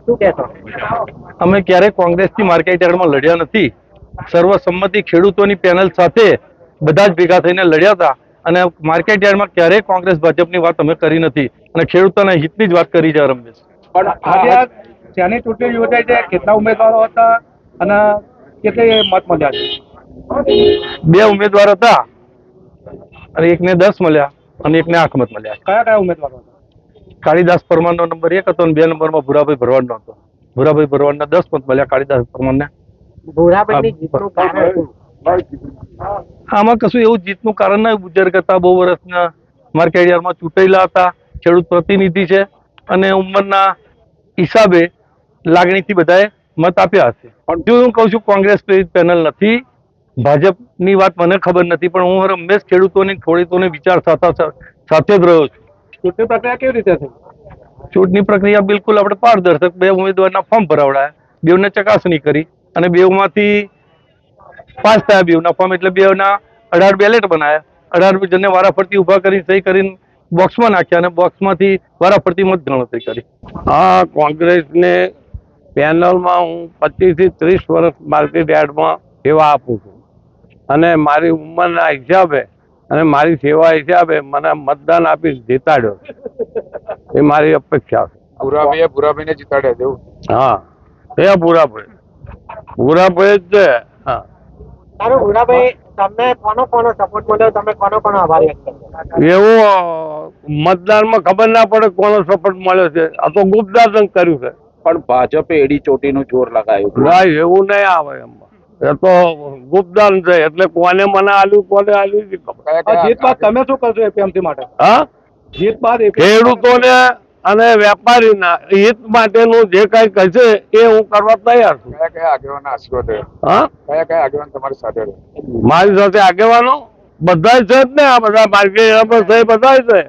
શું કહેશો? અમે ક્યારેય કોંગ્રેસથી માર્કેટ યાર્ડમાં લડ્યા નથી. સર્વસંમતિ ખેડૂતોની પેનલ સાથે બધા જ ભેગા થઈને લડ્યા હતા અને માર્કેટ યાર્ડમાં ક્યારેય કોંગ્રેસ ભાજપની વાત અમે કરી નથી અને ખેડૂતોના હિતની જ વાત કરી છે રમેશ. પણ આજે શેની ચૂંટણી યોજાઈ છે, કેટલા ઉમેદવારો હતા અને કેટલી મત મળ્યા છે? 2 ઉમેદવાર હતા અને એકને 10 મળ્યા અને એકને 8 મત મળ્યા. કયા કયા ઉમેદવારો હતા? કાળીદાસ પરમારનો નંબર 1 હતો અને 2 નંબરમાં ભૂરાભાઈ ભરવાડનો હતો. ભૂરાભાઈ ભરવાડના 10 મત મળ્યા, કાળીદાસ પરમારને. ભૂરાભાઈની જીતનું કારણ શું? આમાં કશું એવું જીતનું કારણ નહીં. બુજર્ગ હતા, બહુ વર્ષના માર્કેટ યાર્ડમાં ચૂંટાયેલા હતા, ખેડૂત પ્રતિનિધિ છે અને ઉંમરના હિસાબે લાગણીથી બધાએ મત આપ્યા હશે. પણ જો હું કહું છું કોંગ્રેસ પેનલ નથી, ભાજપની વાત મને ખબર નથી, પણ હું હંમેશ ખેડૂતોને વિચાર સાથે જ રહ્યો છું. ચૂંટણી પ્રક્રિયા કેવી રીતે થઈ? ચૂંટણી પ્રક્રિયા બિલકુલ આપણે પારદર્શક. 2 ઉમેદવારના ફોર્મ ભરાવડાયા, 2ની ચકાસણી કરી અને 2માંથી પાસ થયા. 2ના ફોર્મ એટલે 2ના 18 બેલેટ બનાવ્યા. 18 જણને વારાફરતી ઉભા કરી સહી કરીને બોક્સમાં નાખ્યા અને બોક્સમાંથી વારાફરતી મત ગણતરી કરી. હા, કોંગ્રેસને પેનલમાં હું 25 થી 30 વર્ષ માર્કેટ યાર્ડમાં સેવા આપું છું અને મારી ઉંમરના હિસાબે અને મારી સેવા હિસાબે મને મતદાન આપી જીતાડ્યો એ મારી અપેક્ષા છે. ભૂરાભાઈને જીતાડ્યા દેવું? હા, એ ભૂરાભાઈ જ છે. હા. સારું ભૂરાભાઈ, તમને કોનો સપોર્ટ મળ્યો, તમે કોનો આભારી વ્યક્ત કરો? એવું મતદાનમાં ખબર ના પડે કોનો સપોર્ટ મળ્યો છે. આ તો ગુપ્તદાન કર્યું છે. પણ ભાજપે એડી ચોટીનું જોર લગાવ્યું. ના, એવું નહીં આવે એમાં. એ તો ગુપ્તદાન છે એટલે કોને મને આલ્યું કોને આલ્યું જીત બાદ તમે શું કરશો એપીએમસી માટે? હા, જીત બાદ ખેડૂતોને અને વેપારીના હિત માટેનું જે કઈ કહેશે એ હું કરવા તૈયાર છું. કયા કયા આગેવાનના આશીર્વાદ રહ્યા? હા, કયા આગેવાન તમારી સાથે રહ્યા? મારી સાથે આગેવાનો બધા છે જ ને. આ બધા માર્કેટ બધા છે.